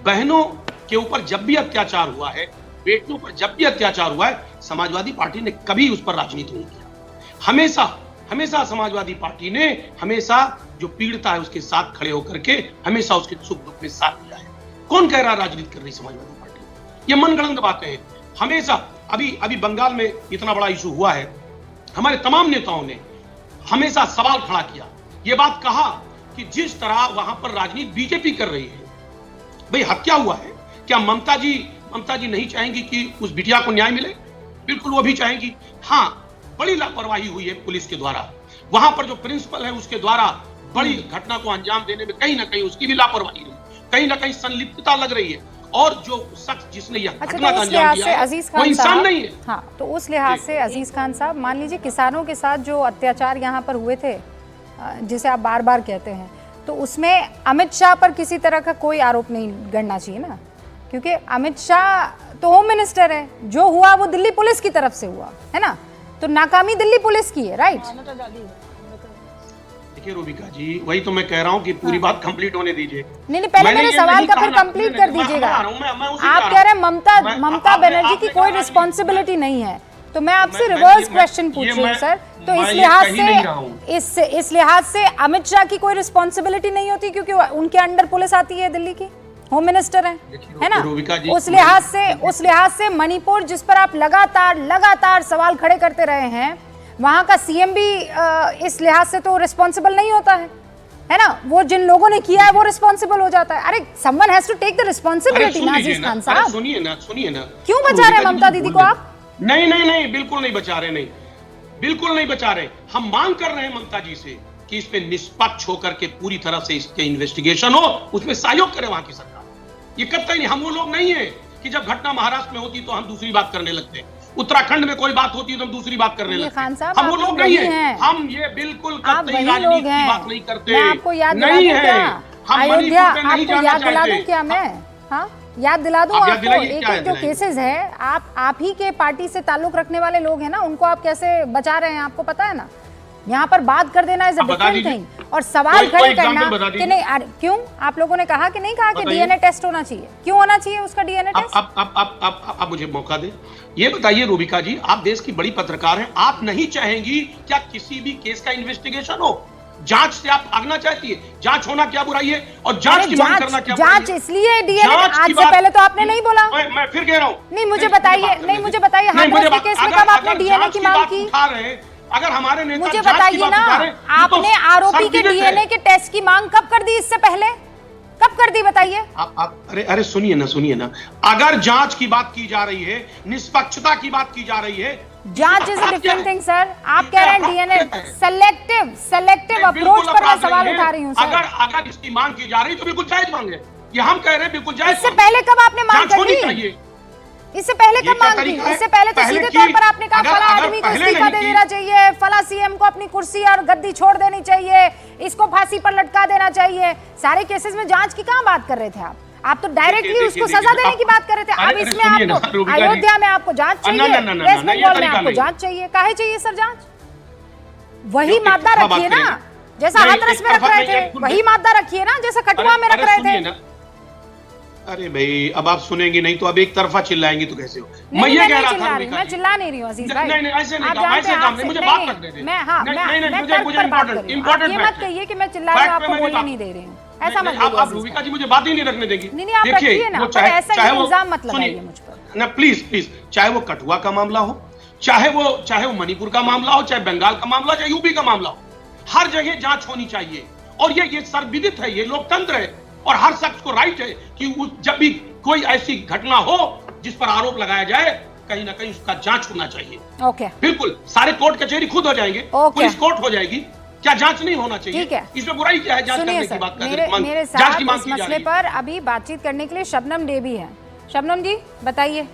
बहनों के ऊपर जब भी अत्याचार हुआ है, बेटियों पर जब भी अत्याचार हुआ है, समाजवादी पार्टी ने कभी उस पर राजनीति नहीं किया। हमेशा समाजवादी पार्टी ने हमेशा जो पीड़िता है उसके साथ खड़े होकर के हमेशा उसके सुख दुख में साथ दिया है। कौन कह रहा राजनीति कर रही समाजवादी पार्टी? ये मनगढ़ंत बातें हैं। हमेशा अभी बंगाल में इतना बड़ा इशू हुआ है, हमारे तमाम नेताओं ने हमेशा सवाल खड़ा किया, ये बात कहा कि जिस तरह वहां पर राजनीति बीजेपी कर रही है, भाई हत्या हुआ है, क्या ममता जी नहीं चाहेंगी कि उस बिटिया को न्याय मिले? बिल्कुल वो भी चाहेंगी। हाँ, बड़ी लापरवाही हुई है पुलिस के द्वारा, वहां पर जो प्रिंसिपल है उसके द्वारा बड़ी घटना को अंजाम देने में कहीं ना कहीं उसकी भी लापरवाही रही, कहीं ना कहीं संलिप्तता लग रही है। और जो शख्स जिसने यह घटना का अंजाम दिया है वो इंसान नहीं है। हाँ, तो उस लिहाज से अजीज खान साहब, मान लीजिए किसानों के साथ जो अत्याचार यहाँ पर हुए थे, जिसे आप बार बार कहते हैं, तो उसमें अमित शाह पर किसी तरह का कोई आरोप नहीं गढ़ना चाहिए ना, क्योंकि अमित शाह तो होम मिनिस्टर है। जो हुआ वो दिल्ली पुलिस की तरफ से हुआ है ना, तो नाकामी दिल्ली पुलिस की है, राइट? देखिए रूबिका जी, वही तो मैं कह रहा हूँ कि पूरी बात कंप्लीट होने दीजिए। नहीं, पहले मेरे सवाल का फिर कंप्लीट कर दीजिएगा। आप कह रहे हैं ममता बनर्जी की कोई रिस्पॉन्सिबिलिटी नहीं है, तो मैं आपसे रिवर्स क्वेश्चन पूछ रही हूँ सर। तो इस लिहाज से अमित शाह की कोई रिस्पॉन्सिबिलिटी नहीं होती, क्योंकि उनके अंडर पुलिस आती है, दिल्ली की होम मिनिस्टर है ना? उस लिहाज से मणिपुर, जिस पर आप लगातार सवाल खड़े करते रहे हैं, वहां का सीएम भी इस लिहाज से तो रिस्पॉन्सिबल नहीं होता है ना? वो जिन लोगों ने किया है वो रिस्पॉन्सिबल हो जाता है। अरे someone has to take the responsibility ना, अजीज खान साहब। सुनिए ना, क्यों बचा रहे ममता दीदी को आप? नहीं, बिल्कुल नहीं बचा रहे, बिल्कुल नहीं बचा रहे। हम मांग कर रहे हैं ममता जी से कि इस पे निष्पक्ष होकर के पूरी तरह से इसके इन्वेस्टिगेशन हो, उसमें सहयोग करे वहां की सरकार। ये कतई नहीं, हम वो लोग नहीं है कि जब घटना महाराष्ट्र में होती तो हम दूसरी बात करने लगते हैं, उत्तराखंड में कोई बात होती है तो हम दूसरी बात करने लगते खान हैं। साहब, हम वो लोग नहीं है, हम ये बिल्कुल कतई राजनीति की बात नहीं करते। मैं आपको याद नहीं दिला दूं है, क्या? हम अयोध्या मणिपुर में नहीं आपको जाना याद दिला दूं चाहते। क्या मैं? हाँ, याद दिला दूं आप याद आपको। दिलाइए, एक क्या एक जो दिलाइए? केसेस है, आप ही के पार्टी से ताल्लुक रखने वाले लोग हैं ना, उनको आप कैसे बचा रहे हैं आपको पता है ना। यहाँ पर बात कर देना इज अ डिफरेंट थिंग, और सवाल खड़े करना कि नहीं, क्यों आप लोगों ने कहा कि नहीं कहा कि डीएनए टेस्ट होना चाहिए, क्यों होना चाहिए उसका डीएनए टेस्ट? आप मुझे मौका दे, ये बताइए रूबिका जी, आप देश की बड़ी पत्रकार हैं, आप नहीं चाहेंगी क्या किसी भी केस का इन्वेस्टिगेशन हो? जांच से आप भागना चाहती है? जांच होना क्या बुराई है, और जांच की मांग करना क्या बुराई है? जांच इसलिए डीएनए, आज से पहले तो आपने नहीं बोला। मैं फिर कह रहा हूं, नहीं मुझे बताइए, नहीं मुझे बताइए, हाथरस के केस में कब आपने डीएनए की मांग की? अगर हमारे नेता मुझे बताइए ना, आपने आरोपी के डीएनए के टेस्ट की मांग कब कर दी? इससे पहले कब कर दी बताइए? अरे सुनिए ना, अगर जांच की बात की जा रही है, निष्पक्षता की बात की जा रही है, जांच is a different thing sir. आप कह रहे हैं डीएनए सेलेक्टिव अप्रोच पर मैं सवाल उठा रही हूं सर। अगर इसकी मांग की जा रही है तो बिल्कुल जायज मांग है, ये हम कह रहे हैं बिल्कुल जायज। इससे पहले कब आपने मांग की? इससे पहले कब मांग की? इससे पहले तो सीधे तौर पर आपने कहा फला आदमी को इस्तीफा दे देना चाहिए, फला सीएम को अपनी कुर्सी और गद्दी छोड़ देनी चाहिए, इसको फांसी पर लटका देना चाहिए। सारे केसेस में जांच की कहां बात कर रहे थे आप तो डायरेक्टली उसको सजा देने की बात कर रहे थे। अब इसमें आपको अयोध्या में आपको जांच चाहिए, वेस्ट बंगाल में आपको जांच चाहिए। काहे चाहिए सर जांच? वही मादा रखिए ना जैसा हाथरस में रख रहे थे, वही मादा रखिए ना जैसा कठुआ में रख रहे थे। अरे भाई, अब आप सुनेंगी नहीं तो अब एक तरफा चिल्लाएंगी तो कैसे हो? मैं ये कह रहा था, मैं चिल्ला नहीं रही हूँ अजीज भाई। नहीं ऐसे नहीं काम, ऐसे काम नहीं, मुझे बात करने दीजिए। मुझे इम्पोर्टेंट ये मत कहिए कि मैं चिल्ला रही हूँ, आपको बोलने नहीं दे रही हूँ, ऐसा मत कहिए। आप रूबिका जी मुझे बात ही नहीं रखने देंगी। नहीं आप रखिए ना, पर ऐसा इल्जाम मत लगाइए मुझ पर ना, प्लीज। चाहे वो कठुआ का मामला हो, चाहे वो मणिपुर का मामला हो, चाहे बंगाल का मामला हो, चाहे यूपी का मामला हो, हर जगह जांच होनी चाहिए। और ये सर्वविदित है, ये लोकतंत्र है, और हर शख्स को राइट है कि जब भी कोई ऐसी घटना हो जिस पर आरोप लगाया जाए, कहीं ना कहीं उसका जांच होना चाहिए। ओके, बिल्कुल, सारे कोर्ट कचहरी खुद हो जाएंगे, पुलिस कोर्ट हो जाएगी, क्या जांच नहीं होना चाहिए? ठीक है, इसमें बुराई क्या है? जांच करने की बात मेरे साथ इस मसले पर अभी बातचीत करने के लिए शबनम डे भी है। शबनम जी बताइए।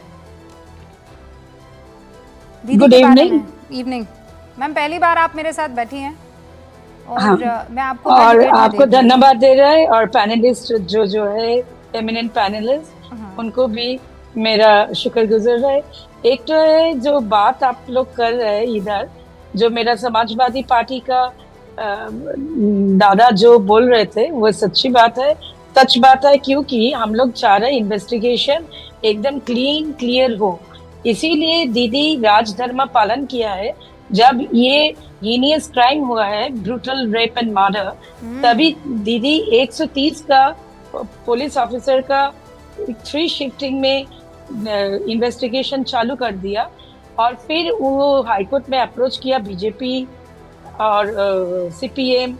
गुड इवनिंग मैम, पहली बार आप मेरे साथ बैठी हैं और हाँ, मैं आपको और आपको धन्यवाद दे रहा है, और पैनलिस्ट जो है एमिनेंट पैनलिस्ट, उनको भी मेरा शुक्रगुजार है। एक तो है जो बात आप लोग कर रहे हैं इधर, जो मेरा समाजवादी पार्टी का दादा जो बोल रहे थे वो सच्ची बात है, सच बात है, क्योंकि हम लोग चाह रहे इन्वेस्टिगेशन एकदम क्लियर हो। इसीलिए दीदी राजधर्म पालन किया है। जब ये हीनियस क्राइम हुआ है, ब्रूटल रेप एंड मर्डर, तभी दीदी 130 का पुलिस ऑफिसर का 3 शिफ्टिंग में इन्वेस्टिगेशन चालू कर दिया, और फिर वो हाईकोर्ट में अप्रोच किया बीजेपी और सीपीएम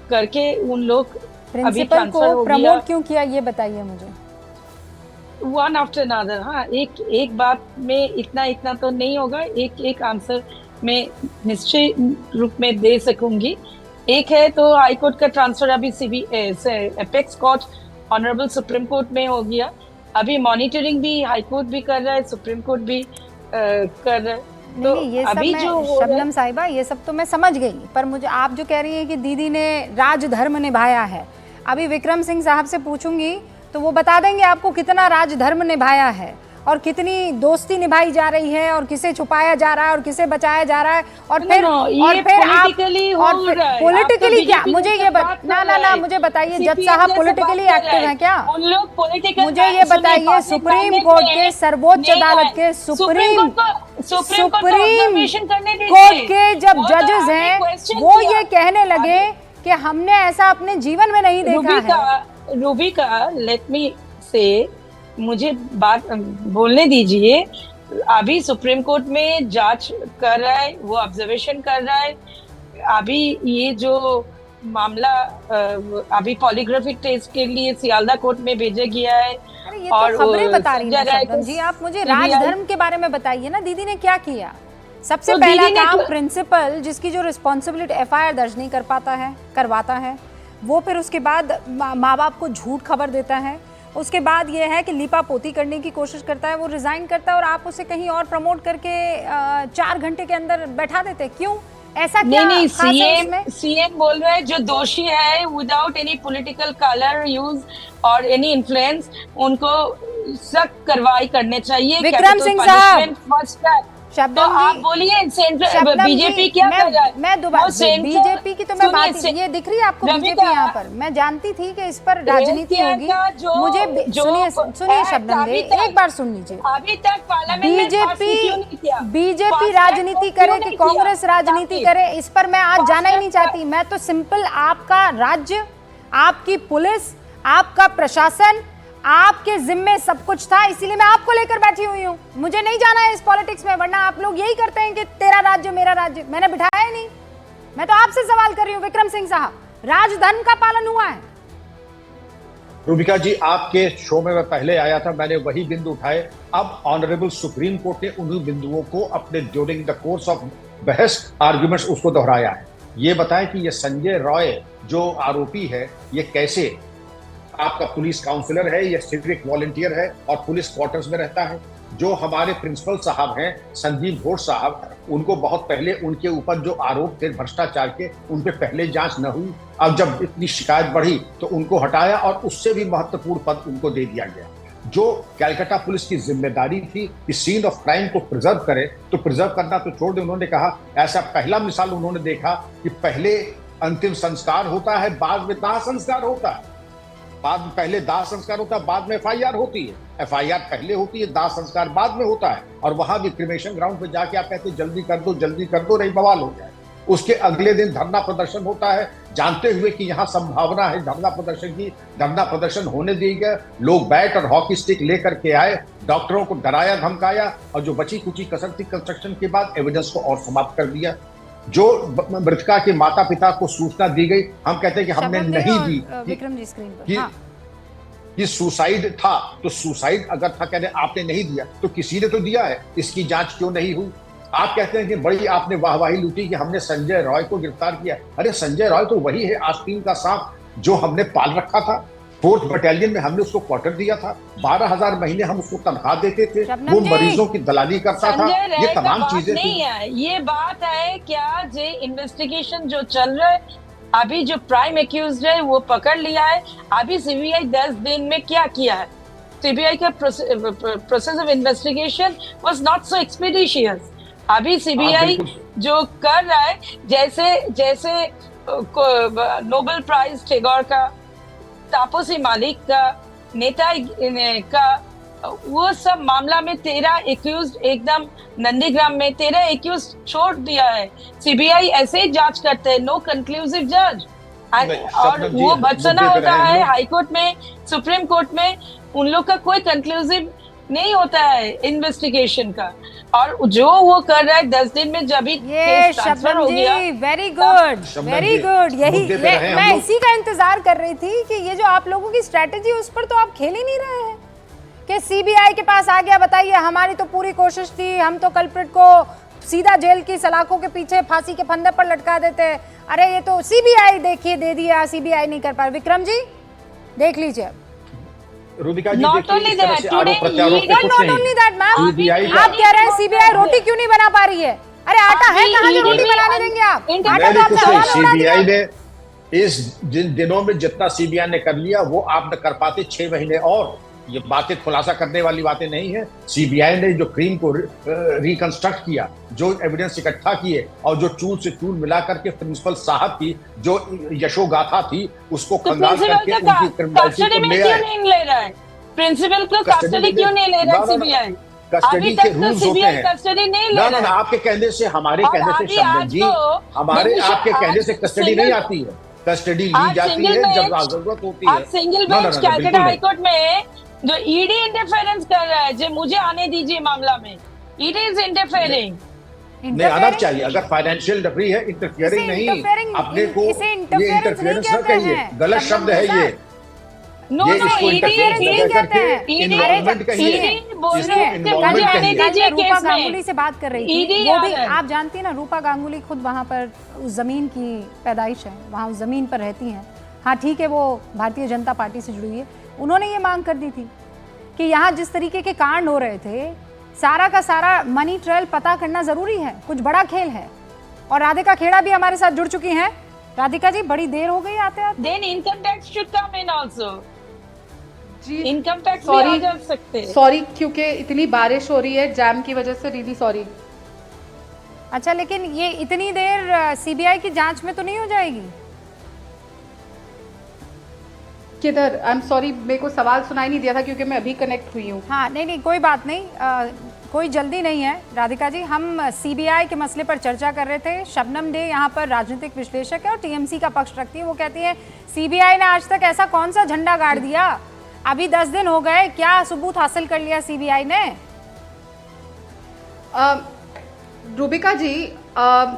करके, उन लोग प्रिंसिपल को प्रमोट क्यों किया ये बताइए मुझे। वन आफ्टर अनदर, हाँ, एक बात में इतना तो नहीं होगा, एक आंसर मैं निश्चय रूप में दे सकूंगी। एक है तो हाई कोर्ट का ट्रांसफर अभी apex court honourable supreme court में हो गया। अभी मॉनिटरिंग भी हाई कोर्ट भी कर रहा है, सुप्रीम कोर्ट भी कर रहा है। तो ये अभी जो शबनम साहिबा, ये सब तो मैं समझ गई, पर मुझे आप जो कह रही हैं कि दीदी ने राजधर्म निभाया है, अभी विक्रम सिंह साहब से पूछूंगी तो वो बता देंगे आपको कितना राजधर्म निभाया है और कितनी दोस्ती निभाई जा रही है और किसे छुपाया जा रहा है और किसे बचाया जा रहा है। और फिर आप पॉलिटिकली क्या, मुझे ये ना मुझे बताइए, जज साहब पॉलिटिकली एक्टिव हैं क्या? उन लोग पॉलिटिकल, मुझे ये बताइए, सुप्रीम कोर्ट के सर्वोच्च अदालत के सुप्रीम कोर्ट के जब जजेस हैं, वो ये कहने लगे कि हमने ऐसा अपने जीवन में नहीं देखा है। रूबिका, लेट मी से, मुझे बात बोलने दीजिए। अभी सुप्रीम कोर्ट में जांच कर रहा है, वो ऑब्जर्वेशन कर रहा है। अभी ये जो मामला अभी पॉलीग्राफिक टेस्ट के लिए सियालदा कोर्ट में भेजा गया है। ये तो खबरें बता रही हैं जी, आप मुझे राजधर्म के बारे में बताइए ना, दीदी ने क्या किया? सबसे पहला काम, प्रिंसिपल जिसकी जो रिस्पॉन्सिबिलिटी एफआईआर दर्ज नहीं कर पाता है, करवाता है, वो फिर उसके बाद माँ बाप को झूठ खबर देता है, उसके बाद ये है कि लीपा पोती करने की कोशिश करता है, वो रिजाइन करता है और आप उसे कहीं और प्रमोट करके 4 घंटे के अंदर बैठा देते। क्यों ऐसा क्या? नहीं, खास है उसमें? सीएम बोल रहे हैं जो दोषी है without any political colour use और एनी इन्फ्लुएंस, उनको सख्त कार्रवाई करने चाहिए। विक्रम सिंह साहब, तो आप बोलिए बीजेपी क्या कर रहा है? मैं दोबारा बीजेपी की तो मैं बात ही, ये दिख रही है आपको बीजेपी यहाँ पर। मैं जानती थी कि इस पर राजनीति होगी। मुझे सुनिए शबनम दे, एक बार सुन लीजिए। अभी तक पार्लियामेंट में बीजेपी राजनीति करे कि कांग्रेस राजनीति करे, इस पर मैं आज जाना ही नहीं चाहती। मैं तो सिंपल आपका राज्य, आपकी पुलिस, आपका प्रशासन, आपके जिम्मे सब कुछ था, इसीलिए मैं आपको लेकर बैठी हुई हूँ। मुझे नहीं जाना है इस पॉलिटिक्स में, वरना आप लोग यही करते हैं कि तेरा राज्य मेरा राज्य। मैंने बिठाया ही नहीं। मैं तो आपसे सवाल कर रही हूँ विक्रम सिंह साहब, राजधर्म का पालन हुआ है? रूबिका जी, आपके शो में मैं पहले आया था, मैंने वही बिंदु उठाए। अब ऑनरेबल सुप्रीम कोर्ट ने उन्हीं बिंदुओं को अपने ड्यूरिंग द कोर्स ऑफ बहस आर्ग्यूमेंट्स उसको दोहराया है। ये बताएं कि ये संजय रॉय जो आरोपी है, ये कैसे आपका पुलिस काउंसलर है या सिविक वॉलंटियर है और पुलिस क्वार्टर्स में रहता है। जो हमारे प्रिंसिपल साहब हैं संजीव घोष साहब, उनको बहुत पहले उनके ऊपर जो आरोप थे भ्रष्टाचार के, उन पे पहले जांच न हुई। अब जब इतनी शिकायत बढ़ी तो उनको हटाया और उससे भी महत्वपूर्ण पद उनको दे दिया गया। जो कैलकाटा पुलिस की जिम्मेदारी थी कि सीन ऑफ क्राइम को प्रिजर्व करे, तो प्रिजर्व करना तो छोड़ दे, उन्होंने कहा ऐसा पहला मिसाल उन्होंने देखा कि पहले अंतिम संस्कार होता है, बाद में दाह संस्कार होता है। बाद में पहले दाह संस्कार होता है, बाद में एफआईआर होती है। एफआईआर पहले होती है, दाह संस्कार बाद में होता है। और वहां भी क्रिमेशन ग्राउंड पे जाके आप कहते जल्दी कर दो, रही बवाल हो जाए। उसके अगले दिन धरना प्रदर्शन होता है, जानते हुए कि यहाँ संभावना है धरना प्रदर्शन की। धरना प्रदर्शन होने दिए गए, लोग बैट और हॉकी स्टिक लेकर के आए, डॉक्टरों को डराया धमकाया, और जो बची कुची कसर थी कंस्ट्रक्शन के बाद एविडेंस को और समाप्त कर दिया। जो मृतका के माता पिता को सूचना दी गई, हम कहते हैं कि हमने नहीं दी विक्रम जी स्क्रीन पर कि सुसाइड था, तो सुसाइड अगर था, कहते आपने नहीं दिया तो किसी ने तो दिया है, इसकी जांच क्यों नहीं हुई? आप कहते हैं कि बड़ी आपने वाहवाही लूटी कि हमने संजय रॉय को गिरफ्तार किया। अरे संजय रॉय तो वही है आस्तीन का सांप जो हमने पाल रखा था। 4th बटालियन में हमने उसको क्वार्टर दिया था, 12,000 महीने हम उसको तनख्वाह देते थे, वो मरीजों की दलाली करता था। ये तमाम चीजें नहीं है, ये बात है क्या जे इन्वेस्टिगेशन जो चल रहा है, अभी जो प्राइम एक्यूज्ड है वो पकड़ लिया है। अभी सीबीआई 10 दिन में क्या किया है? सीबीआई का process of investigation was not so expeditious. अभी सीबीआई जो कर रहा है, जैसे नोबेल प्राइज टैगोर का, तापसी मालिक का, नेता का, वो सब मामला में 13 एक्यूज एकदम नंदीग्राम में 13 एक्यूज छोड़ दिया है। सीबीआई ऐसे ही जांच करते हैं, नो कंक्लूसिव जज। और वो भत्सना होता है हाई कोर्ट में, सुप्रीम कोर्ट में, उन लोग का कोई कंक्लूसिव नहीं होता है इन्वेस्टिगेशन का। और जो वो कर रहा है 10 दिन में, जब भी केस ट्रांसफर हो गया। Very good, very good. मैं इसी का इंतजार कर रही थी कि ये जो आप लोगों की स्ट्रेटेजी, उस पर तो आप खेल ही नहीं रहे हैं कि सीबीआई के पास आ गया, बताइए हमारी तो पूरी कोशिश थी, हम तो कल्प्रिट को सीधा जेल की सलाखों के पीछे फांसी के फंदे पर लटका देते। अरे ये तो सीबीआई देखिए दे दिया, सीबीआई नहीं कर पा। विक्रम जी देख लीजिए। Rubika ji, not only that, today not only that ma'am, आप कह रहे हैं सीबीआई रोटी क्यों नहीं बना पा रही है? अरे आटा है कहाँ जो रोटी बनाने देंगे आप? आटा तो आपने हवा में उड़ा दिया। सीबीआई ने इस दिनों में जितना सीबीआई ने कर लिया वो आप न कर पाते 6 महीने और। ये बातें खुलासा करने वाली बातें नहीं है। सीबीआई ने जो क्रीम को रिकंस्ट्रक्ट किया, जो एविडेंस इकट्ठा किए और जो चूल से चूल मिला करके प्रिंसिपल साहब की जो यशोगाथा थी उसको खंगाल करके उनकी क्रिमिनलिटी को ले आए। प्रिंसिपल को कस्टडी क्यों नहीं ले रहा सीबीआई? कस्टडी के रूल्स होते हैं। कस्टडी नहीं ले रहा। आपके कहने से, हमारे कहने से शब्द जी, हमारे आपके कहने से कस्टडी नहीं आती है। कस्टडी ली जाती है जब जरूरत होती है। Single bench Calcutta high court में जो ईडी इंटरफेरेंस कर रहा है, जो मुझे आने दीजिए मामला में, ईडी इज इंटरफेयरिंग। नहीं आना चाहिए, अगर फाइनेंशियल डब्री है, इंटरफेयरिंग नहीं। अपने को ये इंटरफेरेंस न कहिए, गलत शब्द है ये। नो नो, ईडी कहते हैं, इन्वॉल्वमेंट कहिए, रूपा गांगुली से बात कर रही थी, वो भी आप जानती है ना, रूपा गांगुली खुद वहाँ पर उस जमीन की पैदाइश है, वहाँ उस जमीन पर रहती हैं। हाँ ठीक है, वो भारतीय जनता पार्टी से जुड़ी है, उन्होंने ये मांग कर दी थी कि यहाँ जिस तरीके के कांड हो रहे थे, सारा का सारा मनी ट्रेल पता करना जरूरी है, कुछ बड़ा खेल है। और राधिका खेड़ा भी हमारे साथ जुड़ चुकी हैं। राधिका जी, बड़ी देर हो गई आते आते। Then income tax should come in also. जी इनकम टैक्स भी आ जा सकते हैं। सॉरी, क्योंकि इतनी बारिश हो रही है जैम की वजह से, रियली सॉरी। अच्छा, लेकिन ये इतनी देर सीबीआई की जांच में तो नहीं हो जाएगी? किधर? आई एम सॉरी, मेरे को सवाल सुनाई नहीं दिया था क्योंकि मैं अभी कनेक्ट हुई हूँ। हाँ, नहीं, कोई बात नहीं, कोई जल्दी नहीं है राधिका जी। हम सीबीआई के मसले पर चर्चा कर रहे थे। शबनम डे यहाँ पर राजनीतिक विश्लेषक है और टीएमसी का पक्ष रखती है। वो कहती है सीबीआई ने आज तक ऐसा कौन सा झंडा गाड़ दिया, अभी 10 दिन हो गए, क्या सबूत हासिल कर लिया सीबीआई ने? रूबिका जी,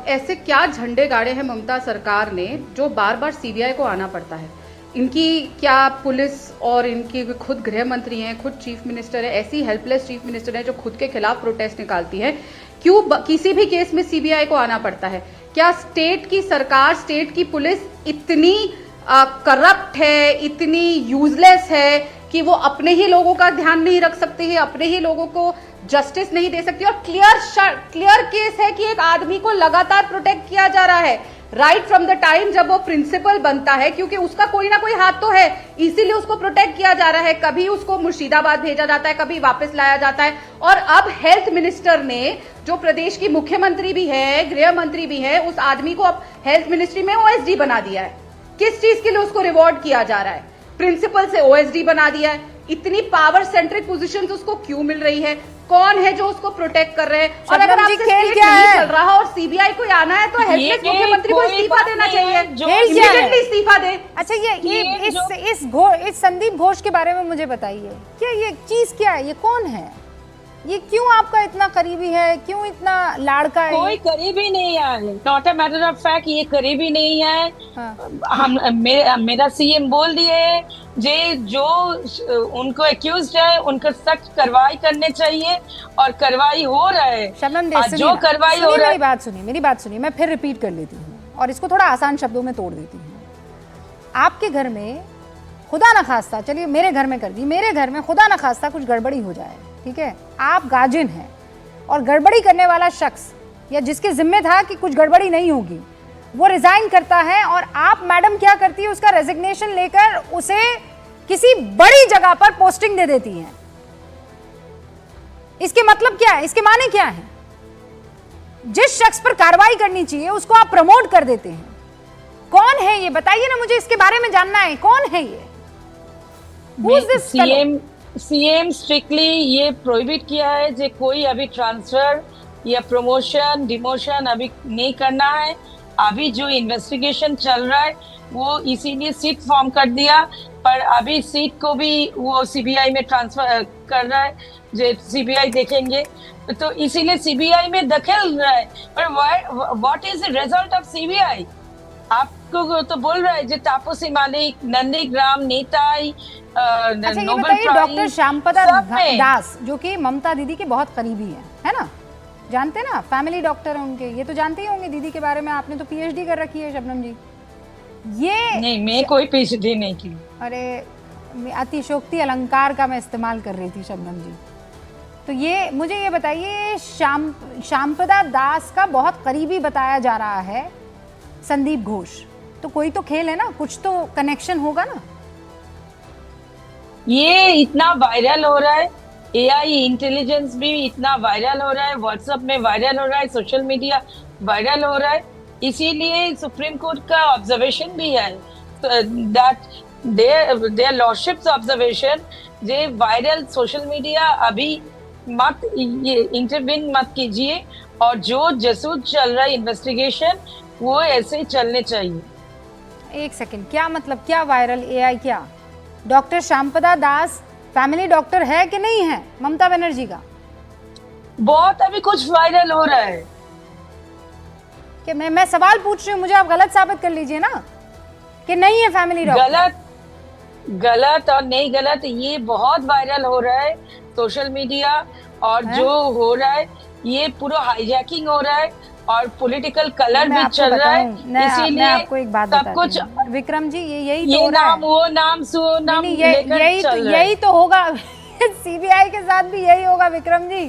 ऐसे क्या झंडे गाड़े हैं ममता सरकार ने जो बार बार सीबीआई को आना पड़ता है? इनकी क्या पुलिस और इनकी खुद गृह मंत्री हैं, खुद चीफ मिनिस्टर है, ऐसी हेल्पलेस चीफ मिनिस्टर है जो खुद के खिलाफ प्रोटेस्ट निकालती है, क्यों किसी भी केस में सीबीआई को आना पड़ता है? क्या स्टेट की सरकार, स्टेट की पुलिस इतनी करप्ट है, इतनी यूजलेस है कि वो अपने ही लोगों का ध्यान नहीं रख सकती है, अपने ही लोगों को जस्टिस नहीं दे सकती? और क्लियर केस है कि एक आदमी को लगातार प्रोटेक्ट किया जा रहा है राइट फ्रॉम द टाइम जब वो प्रिंसिपल बनता है, क्योंकि उसका कोई ना कोई हाथ तो है, इसीलिए उसको प्रोटेक्ट किया जा रहा है। कभी उसको मुर्शिदाबाद भेजा जाता है, कभी वापस लाया जाता है। और अब हेल्थ मिनिस्टर ने, जो प्रदेश की मुख्यमंत्री भी है, गृह मंत्री भी है, उस आदमी को अब हेल्थ मिनिस्ट्री में ओएसडी बना दिया है। किस चीज के लिए उसको रिवॉर्ड किया जा रहा है? प्रिंसिपल से ओएसडी बना दिया है। इतनी पावर सेंट्रिक पोजीशंस उसको क्यों मिल रही है? कौन है जो उसको प्रोटेक्ट कर रहे हैं? और अगर आपसे खेल क्या है चल रहा और सीबीआई को आना है तो हेल्पलेस मुख्यमंत्री को इस्तीफा देना चाहिए, इमीडिएटली इस्तीफा दे। अच्छा, ये इस संदीप घोष के बारे में मुझे बताइए, क्या ये चीज क्या है? ये कौन है? ये क्यों आपका इतना करीबी है? क्यों इतना लाड़का है? कोई करीबी नहीं है, not a matter of fact, ये करीबी नहीं है। हाँ। मेरा सीएम बोल दिए जो उनको एक्यूज्ड है उनको सख्त कार्रवाई करने चाहिए और कार्रवाई हो रहा है। शबनम दे, जो कार्रवाई हो रहा है, मेरी बात सुनिए, मैं फिर रिपीट कर लेती हूँ और इसको थोड़ा आसान शब्दों में तोड़ देती हूँ। आपके घर में खुदा न खास्ता, चलिए मेरे घर में कर दी, मेरे घर में खुदा न खास्ता कुछ गड़बड़ी हो जाए, ठीक है, आप गार्जियन हैं और गड़बड़ी करने वाला शख्स या जिसके जिम्मे था कि कुछ गड़बड़ी नहीं होगी, वो रिजाइन करता है और आप मैडम क्या करती है, उसका रेजिग्नेशन लेकर उसे किसी बड़ी जगह पर पोस्टिंग दे देती हैं। इसके मतलब क्या है? इसके माने क्या है? जिस शख्स पर कार्रवाई करनी चाहिए उसको आप प्रमोट कर देते हैं। कौन है ये? बताइए ना मुझे, इसके बारे में जानना है, कौन है ये? सीएम स्ट्रिक्टली ये प्रोहिबिट किया है कि कोई अभी ट्रांसफर या प्रमोशन डिमोशन अभी नहीं करना है। अभी जो इन्वेस्टिगेशन चल रहा है वो इसीलिए सीट फॉर्म कर दिया, पर अभी सीट को भी वो सीबीआई में ट्रांसफर कर रहा है, जो सीबीआई देखेंगे, तो इसीलिए सीबीआई में दखल रहा है। पर what is the result of CBI? आपको तो बोल रहा है जो तापसी मालिक, नंदीग्राम, नेताई, नोबेल प्राइज, डॉक्टर श्यामपदा दास जो कि ममता दीदी के बहुत करीबी है ना, जानते ना, फैमिली डॉक्टर है उनके, ये तो जानते ही होंगे दीदी के बारे में, आपने तो पीएचडी कर रखी है शबनम जी। ये नहीं, मैं कोई पीएचडी नहीं की। अरे अतिशोक्ति अलंकार का मैं इस्तेमाल कर रही थी शबनम जी। तो ये मुझे ये बताइए, श्यामपदा दास का बहुत करीबी बताया जा रहा है संदीप घोष, तो कोई तो खेल है ना, कुछ तो कनेक्शन होगा ना। ये इतना वायरल हो रहा है, एआई इंटेलिजेंस भी इतना वायरल हो रहा है, व्हाट्सएप में वायरल हो रहा है, सोशल मीडिया वायरल हो रहा है, इसीलिए सुप्रीम कोर्ट का ऑब्जर्वेशन भी है दैट देयर लॉर्डशिप्स ऑब्जर्वेशन जे वायरल सोशल मीडिया अभी मत ये इंटरवीन मत कीजिए, और जो जसूद चल रहा है इन्वेस्टिगेशन वो ऐसे चलने चाहिए। एक सेकंड, क्या मतलब, क्या वायरल एआई? क्या डॉक्टर श्यामपदा दास फैमिली डॉक्टर है कि नहीं है ममता बनर्जी का? बहुत अभी कुछ वायरल हो रहा है। कि मैं सवाल पूछ रही हूँ, मुझे आप गलत साबित कर लीजिए ना कि नहीं है फैमिली डॉक्टर। गलत और नहीं गलत, ये बहुत वायरल हो रहा है सोशल मीडिया, और जो हो रहा है ये पूरा हाईजैकिंग हो रहा है, और पॉलिटिकल कलर मैं भी आपको चल रहा है, बताऊं, मैं इसीलिए आपको एक बात सब बताती कुछ हूं। विक्रम जी यही ये तो हो रहा नाम है। वो नाम सो नाम नहीं, लेकर चल रहा है। यही तो होगा सीबीआई के साथ भी यही होगा विक्रम जी।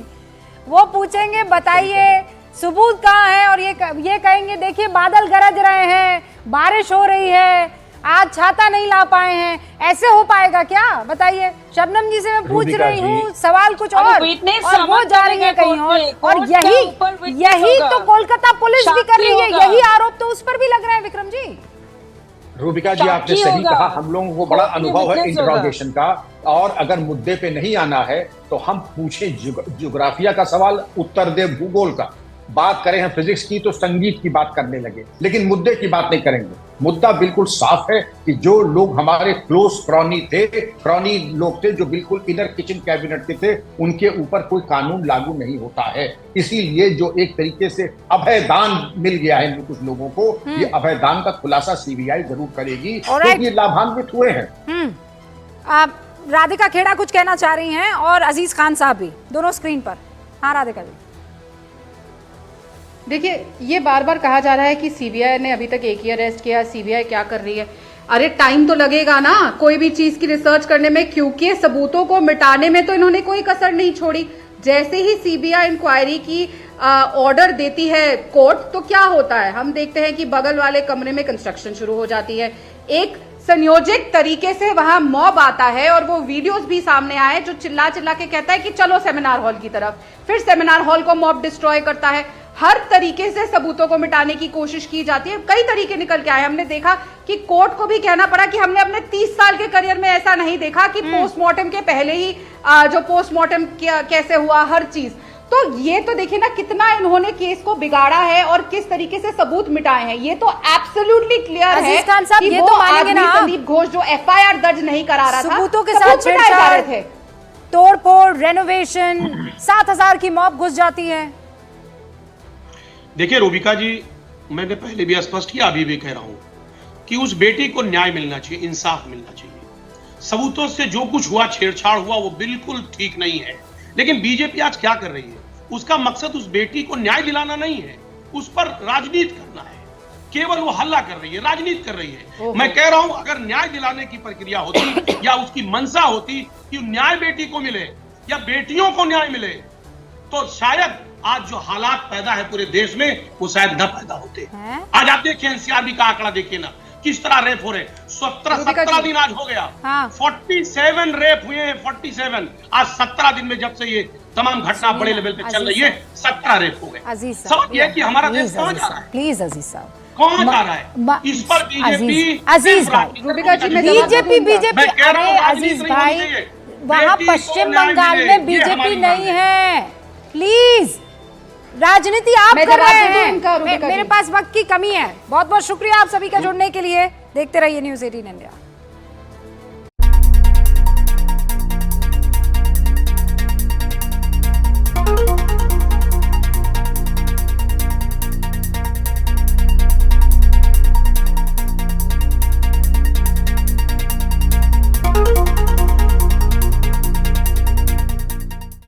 वो पूछेंगे बताइए सबूत कहाँ है, और ये कहेंगे देखिए बादल गरज रहे हैं, बारिश हो रही है, आज छाता नहीं ला पाए हैं। ऐसे हो पाएगा क्या बताइए? शबनम जी से मैं पूछ रही हूँ सवाल कुछ और वो जा रही है कहीं और यही तो कोलकाता पुलिस भी कर रही है, यही आरोप तो उस पर भी लग रहे हैं विक्रम जी। रूबिका जी आपने सही कहा, हम लोगों को बड़ा अनुभव है इंटरोगेशन का, और अगर मुद्दे पे नहीं आना है तो हम पूछें ज्योग्राफिया का सवाल, उत्तर दे भूगोल का। बात करें हम फिजिक्स की तो संगीत की बात करने लगे, लेकिन मुद्दे की बात नहीं करेंगे। मुद्दा बिल्कुल साफ है कि जो लोग हमारे क्लोज क्रॉनी लोग थे, जो बिल्कुल इनर किचन कैबिनेट के थे, उनके ऊपर कोई कानून लागू नहीं होता है। इसीलिए जो एक तरीके से अभयदान मिल गया है कुछ लोगों को, ये अभयदान का खुलासा सीबीआई जरूर करेगी, क्योंकि ये लाभान्वित हुए हैं। आप राधिका खेड़ा कुछ कहना चाह रही हैं और अजीज खान साहब भी, दोनों स्क्रीन पर। हाँ राधिका जी। देखिए, ये बार बार कहा जा रहा है कि सीबीआई ने अभी तक एक ही अरेस्ट किया, सीबीआई क्या कर रही है? अरे टाइम तो लगेगा ना कोई भी चीज की रिसर्च करने में, क्योंकि सबूतों को मिटाने में तो इन्होंने कोई कसर नहीं छोड़ी। जैसे ही सीबीआई इंक्वायरी की ऑर्डर देती है कोर्ट, तो क्या होता है हम देखते हैं कि बगल वाले कमरे में कंस्ट्रक्शन शुरू हो जाती है। एक संयोजित तरीके से वहां मॉब आता है, और वो वीडियोस भी सामने आए जो चिल्ला चिल्ला के कहता है कि चलो सेमिनार हॉल की तरफ, फिर सेमिनार हॉल को मॉब डिस्ट्रॉय करता है। हर तरीके से सबूतों को मिटाने की कोशिश की जाती है, कई तरीके निकल के आए। हमने देखा कि कोर्ट को भी कहना पड़ा कि हमने अपने 30 साल के करियर में ऐसा नहीं देखा कि पोस्टमार्टम के पहले ही जो पोस्टमार्टम कैसे हुआ, हर चीज। तो ये तो देखिए ना कितना इन्होंने केस को बिगाड़ा है और किस तरीके से सबूत मिटाए हैं। ये तो एब्सोल्युटली क्लियर है कि ये वो तो मानेंगे ना संदीप घोष जो एफआईआर दर्ज नहीं करा रहा था, सबूतों के साथ छेड़छाड़, तोड़फोड़, रेनोवेशन, 7000 की मॉब घुस जाती है। देखिए रूबिका जी, मैंने पहले भी स्पष्ट किया, अभी भी कह रहा हूं कि उस बेटी को न्याय मिलना चाहिए, इंसाफ मिलना चाहिए। सबूतों से जो कुछ हुआ, छेड़छाड़ हुआ, वो बिल्कुल ठीक नहीं है। लेकिन बीजेपी आज क्या कर रही है? उसका मकसद उस बेटी को न्याय दिलाना नहीं है, उस पर राजनीति करना है। केवल वो हल्ला कर रही है, राजनीति कर रही है। मैं कह रहा हूं अगर न्याय दिलाने की प्रक्रिया होती या उसकी मंशा होती कि न्याय बेटी को मिले या बेटियों को न्याय मिले, तो शायद आज जो हालात पैदा है पूरे देश में वो शायद न पैदा होते। आज आप देखिए एनसीआरबी का आंकड़ा देखिए ना, किस तरह रेप हो रहे। 17 दिन आज हो गया। 47 रेप हुए हैं, 47। आज 17 दिन में जब से ये तमाम घटना बड़े लेवल पे चल रही है, 17 रेप हो गए। सवाल यह कि हमारा देश कहां जा रहा है? प्लीज अजीज साहब, कौन जा रहा है? इस पर बीजेपी, अजीज भाई, बीजेपी, अरे अजीज भाई, वहां पश्चिम बंगाल में बीजेपी नहीं है। प्लीज, राजनीति आप कर रहे हैं। मेरे पास वक्त की कमी है। बहुत बहुत शुक्रिया आप सभी का जुड़ने के लिए। देखते रहिए न्यूज़ 18 इंडिया।